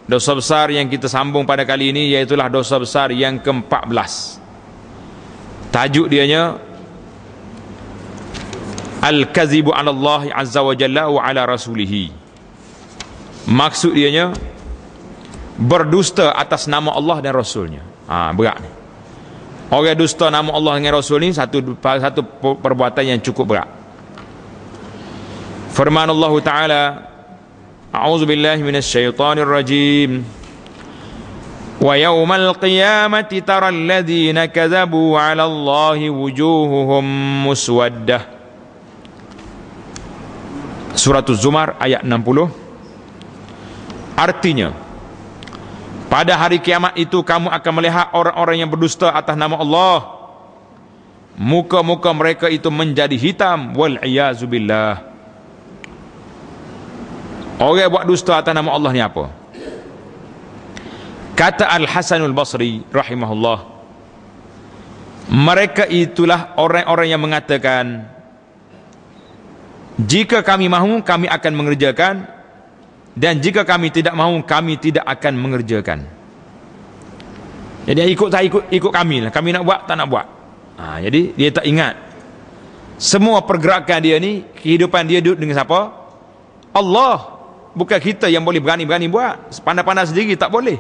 Dosa besar yang kita sambung pada kali ini iaitulah dosa besar yang ke-14. Tajuk dianya Al-kazibu 'ala Allah 'azza wa jalla wa 'ala rasulih. Maksud dianya berdusta atas nama Allah dan Rasulnya. Berat ni. Orang dusta nama Allah dengan Rasul ni satu perbuatan yang cukup berat. Firman Allah Ta'ala, A'udzu billahi minasy syaithanir rajim. Wa yaumal qiyamati taral ladzina kadzabu 'ala Allahi wujuhuhum muswaddah. Surah Az-Zumar ayat 60. Artinya, pada hari kiamat itu kamu akan melihat orang-orang yang berdusta atas nama Allah, muka-muka mereka itu menjadi hitam, wal iyazu billah. Orang buat dusta atas nama Allah ni apa? Kata Al-Hasanul Basri rahimahullah, mereka itulah orang-orang yang mengatakan, jika kami mahu kami akan mengerjakan, dan jika kami tidak mahu kami tidak akan mengerjakan. Jadi ikut kami lah. Kami nak buat tak nak buat. Jadi dia tak ingat semua pergerakan dia ni, kehidupan dia duduk dengan siapa? Allah. Bukan kita yang boleh berani-berani buat. Pandai-pandai sendiri tak boleh.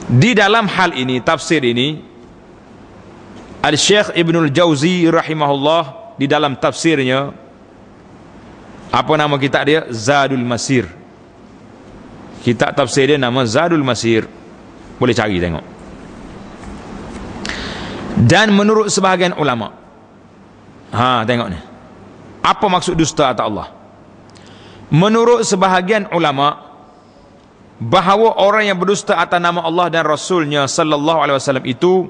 Di dalam hal ini, tafsir ini, Al-Syekh Ibnul Jauzi rahimahullah di dalam tafsirnya, apa nama kitab dia? Zadul Masir. Kitab tafsir dia nama Zadul Masir. Boleh cari tengok. Dan menurut sebahagian ulama, tengok ni, apa maksud dusta atas Allah? Menurut sebahagian ulama, bahawa orang yang berdusta atas nama Allah dan Rasulnya sallallahu alaihi wasallam itu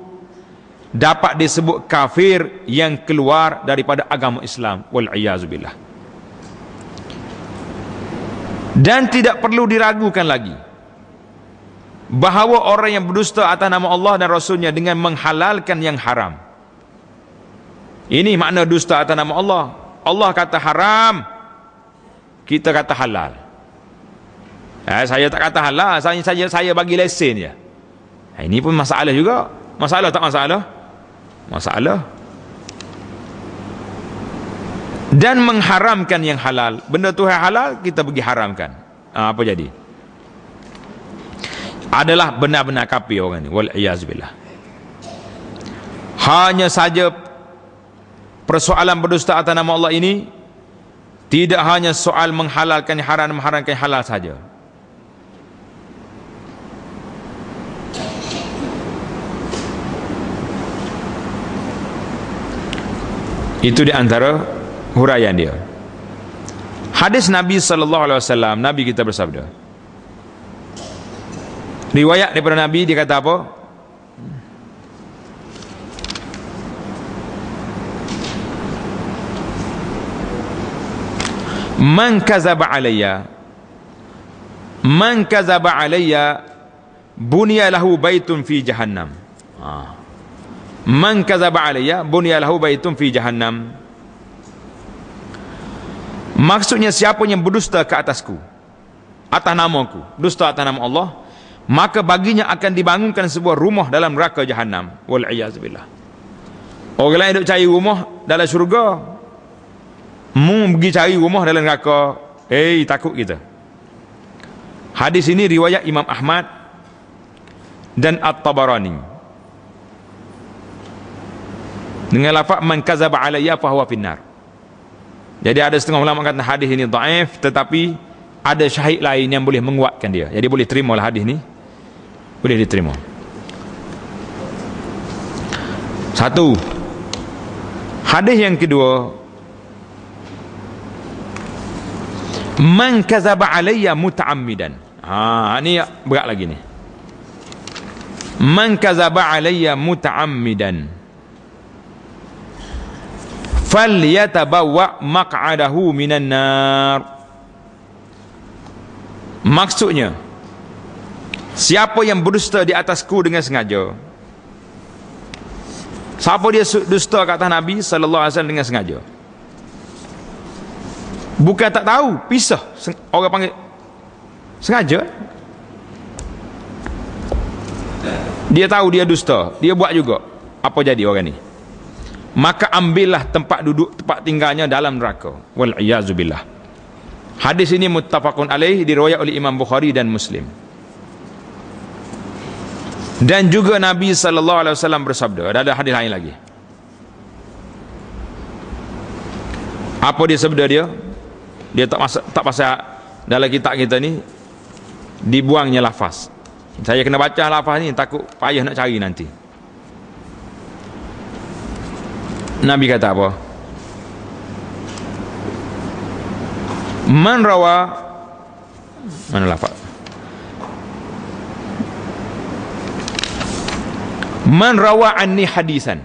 dapat disebut kafir yang keluar daripada agama Islam, wal iyazu billah. Dan tidak perlu diragukan lagi bahawa orang yang berdusta atas nama Allah dan Rasulnya dengan menghalalkan yang haram. Ini makna dusta atas nama Allah. Allah kata haram, kita kata halal. Saya tak kata halal, saya bagi lesen je. Ini pun masalah juga. Masalah tak masalah? Masalah. Dan mengharamkan yang halal. Benda tu yang halal, kita pergi haramkan. Apa jadi? Adalah benar-benar kafir orang ni. Wal'iyazbillah. Hanya saja persoalan berdusta atas nama Allah ini tidak hanya soal menghalalkan yang haram, mengharamkan yang halal saja. Itu di antara huraian dia. Hadis Nabi sallallahu alaihi wasallam, Nabi kita bersabda. Riwayat daripada Nabi, dia kata apa? Man kazaba alayya bunya lahu baitun fi jahannam. Man kazaba alayya bunya lahu baitun fi jahannam. Maksudnya siapa yang berdusta ke atasku, atas namaku, dusta atas nama Allah, maka baginya akan dibangunkan sebuah rumah dalam neraka jahannam. Wal iyaz billah. Orang lain duk cari rumah dalam syurga, mu pergi cari rumah dalam neraka. Takut kita. Hadis ini riwayat Imam Ahmad dan At-Tabarani dengan lafaz man kazaba alayya fa huwa finnar. Jadi ada setengah ulama kata hadis ini dhaif, tetapi ada syahid lain yang boleh menguatkan dia. Jadi boleh terima lah hadis ni. Boleh diterima. Satu. Hadis yang kedua, man kazaba alayya muta'ammidan. Ini berat lagi ni. Man kazaba alayya muta'ammidan falyatabawwa maq'adahu minan nar. Maksudnya, siapa yang berdusta di atasku dengan sengaja, siapa dia dusta ke atas Nabi sallallahu alaihi wasallam dengan sengaja, bukan tak tahu, pisah. Orang panggil Sengaja. Dia tahu dia dusta, dia buat juga. Apa jadi orang ni? Maka ambillah tempat duduk, tempat tinggalnya dalam neraka. Wal iyazu billah. Hadis ini muttafaqun alaih, diriwayat oleh Imam Bukhari dan Muslim. Dan juga Nabi sallallahu alaihi wasallam bersabda, ada hadis lain lagi. Apa dia sabda dia? Dia tak pasal dalam kitab kita ni dibuangnya lafaz. Saya kena baca lafaz ni, takut payah nak cari nanti. Nabi kata apa? Man rawa, mana lafaz? Man rawa anni hadisan.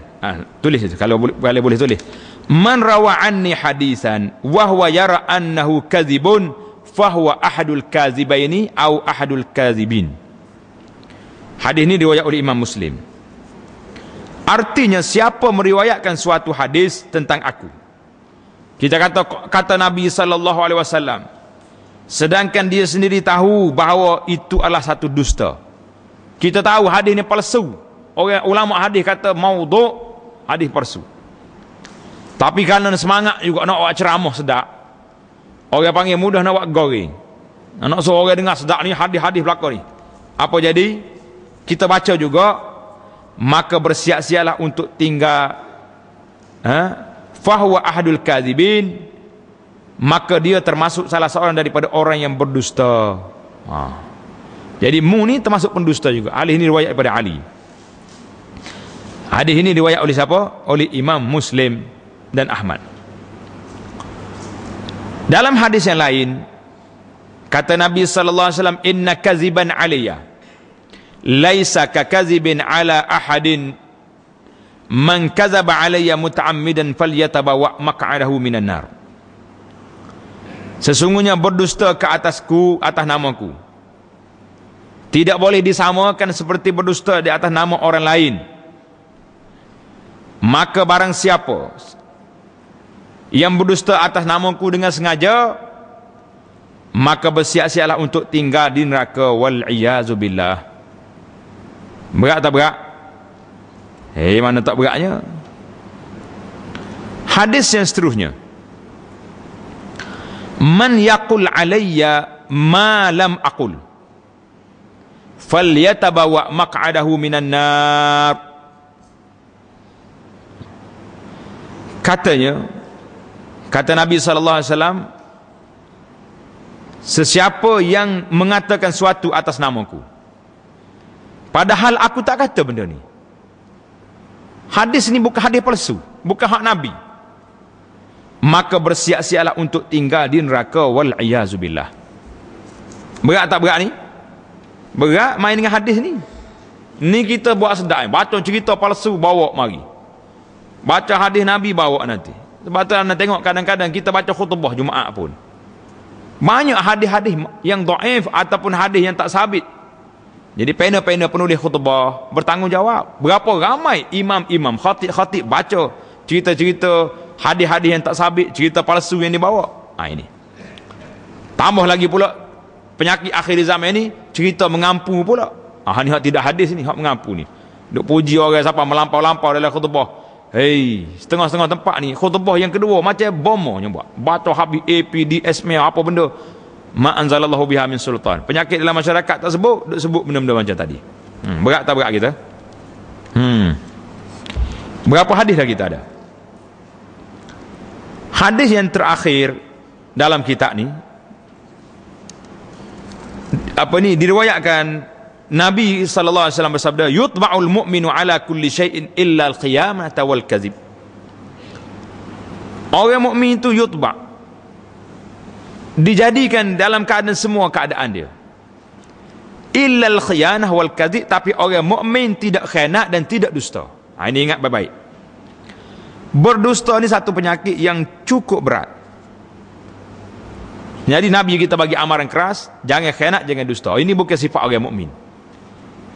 Tulis itu kalau boleh tulis. Man rawa anni hadisan wa huwa yara annahu kadhibun fahuwa ahadul kadhibaini au ahadul kadhibin. Hadis ini diriwayat oleh Imam Muslim. Artinya siapa meriwayatkan suatu hadis tentang aku, kita kata Nabi sallallahu alaihi wasallam, sedangkan dia sendiri tahu bahawa itu adalah satu dusta. Kita tahu hadis ini palsu. Orang ulama hadis kata maudhu', hadis palsu. Tapi kerana semangat juga nak buat ceramah sedap, orang panggil mudah nak buat goreng. Nak suruh orang dengar sedap ni hadis-hadis belaka ni. Apa jadi? Kita baca juga, maka bersiap-siaplah untuk tinggal fahuwa ahadul kadzibin, maka dia termasuk salah seorang daripada orang yang berdusta. Jadi mu ni termasuk pendusta juga. Hadis ini riwayat daripada Ali. Hadis ini riwayat oleh siapa? Oleh Imam Muslim dan Ahmad. Dalam hadis yang lain kata Nabi sallallahu alaihi wasallam, inna kaziban alayya laisa ka kazibin ala ahadin, man kazaba alayya muta'ammidan falyatabawa maq'adahu minan nar. Sesungguhnya berdusta ke atasku, atas namaku, tidak boleh disamakan seperti berdusta di atas nama orang lain. Maka barang siapa yang berdusta atas namaku dengan sengaja, maka bersiap-siaplah untuk tinggal di neraka. Wal iyazu billah. Berat tak berat? Mana tak beratnya? Hadis yang seterusnya, man yaqul alayya ma lam aqul falyatabawa maq'adahu minan nar. Katanya, kata Nabi sallallahu alaihi wasallam, sesiapa yang mengatakan suatu atas namaku padahal aku tak kata benda ni. Hadis ni bukan hadis palsu, bukan hak Nabi. Maka bersiap-siaplah untuk tinggal di neraka. Wal iyazu billah. Berat tak berat ni? Berat main dengan hadis ni. Ni kita buat sedap, baca cerita palsu bawa mari. Baca hadis Nabi bawa nanti. Sebab tu anda tengok kadang-kadang kita baca khutbah Jumaat pun, banyak hadis-hadis yang dhaif ataupun hadis yang tak sabit. Jadi pena-pena penulis khutbah bertanggungjawab. Berapa ramai imam-imam, khatib-khatib baca cerita-cerita hadis-hadis yang tak sabit, cerita palsu yang dibawa. Ini tambah lagi pula penyakit akhir zaman ni, cerita mengampu pula. Ni hak tidak hadis ni, hak mengampu ni. Duk puji orang siapa melampau-lampau dalam khutbah. Setengah-setengah tempat ni khutbah yang kedua macam bomonya buat. Baca habis APDS apa benda. Ma anzalallahu biha min sultan. Penyakit dalam masyarakat tak sebut, duk sebut benda-benda macam tadi. Berat tak berat kita? Berapa hadis dah kita ada? Hadis yang terakhir dalam kitab ni, diriwayatkan Nabi sallallahu alaihi wasallam bersabda, yutba'ul mu'minu ala kulli syai'in illa al-qiyamata wal kadzib. Orang mukmin itu yutba', dijadikan dalam keadaan semua keadaan dia, illa al-khiyanah wal kadzib, tapi orang mukmin tidak khianat dan tidak dusta. Ini ingat baik-baik. Berdusta ni satu penyakit yang cukup berat. Jadi Nabi kita bagi amaran keras, jangan khianat, jangan dusta. Ini bukan sifat orang mukmin.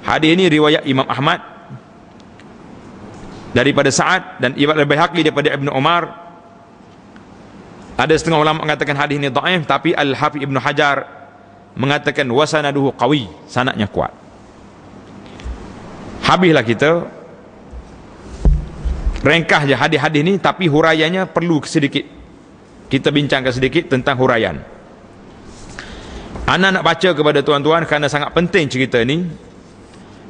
Hadis ini riwayat Imam Ahmad daripada Sa'ad dan Ibn al-Baihaqi daripada Ibn Umar. Ada setengah ulama mengatakan hadis ini dhaif, tapi Al-Hafiz Ibn Hajar mengatakan wasanaduhu qawi, sanadnya kuat. Habislah kita ringkas je hadis-hadis ni, tapi huraiannya perlu sedikit kita bincangkan sedikit tentang huraian. Ana nak baca kepada tuan-tuan kerana sangat penting cerita ni,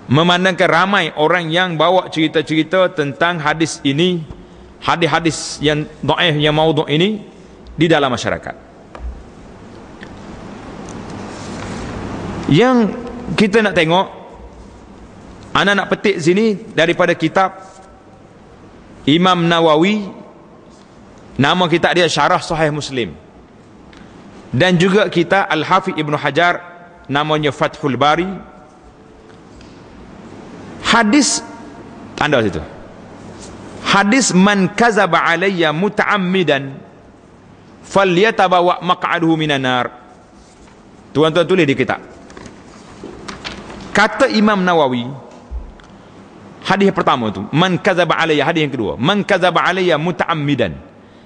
memandangkan ramai orang yang bawa cerita-cerita tentang hadis ini, hadis-hadis yang dhaif, yang maudhu' ini di dalam masyarakat. Yang kita nak tengok, ana nak petik sini daripada kitab Imam Nawawi, nama kitab dia Syarah Sahih Muslim, dan juga kitab Al-Hafidh Ibn Hajar, namanya Fathul Bari. Hadis, anda situ, hadis man kazaba alayya muta'ammidan falyatabawa maq'aduhu minan nar. Tuan-tuan tulis di kitab. Kata Imam Nawawi, hadis pertama tu, man kazaba alayya. Hadis yang kedua, man kazaba alayya muta'ammidan,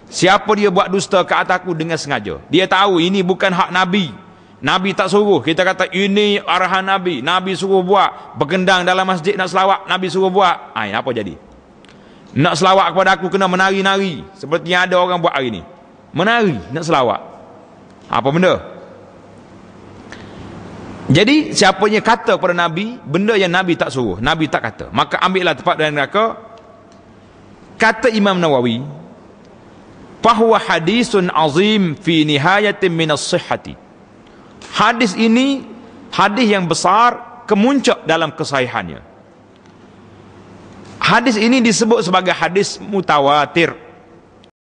siapa dia buat dusta ke atasku dengan sengaja. Dia tahu ini bukan hak Nabi, Nabi tak suruh. Kita kata ini arahan Nabi, Nabi suruh buat. Bergendang dalam masjid nak selawat, Nabi suruh buat. Apa jadi? Nak selawat kepada aku kena menari-nari, seperti yang ada orang buat hari ni, menari nak selawat. Apa benda? Jadi siapanya kata kepada Nabi benda yang Nabi tak suruh, Nabi tak kata, maka ambillah tempat dalam neraka. Kata Imam Nawawi, fahuwa hadisun azim fi nihayatin minas sihhati. Hadis ini hadis yang besar, kemuncak dalam kesahihannya. Hadis ini disebut sebagai hadis mutawatir.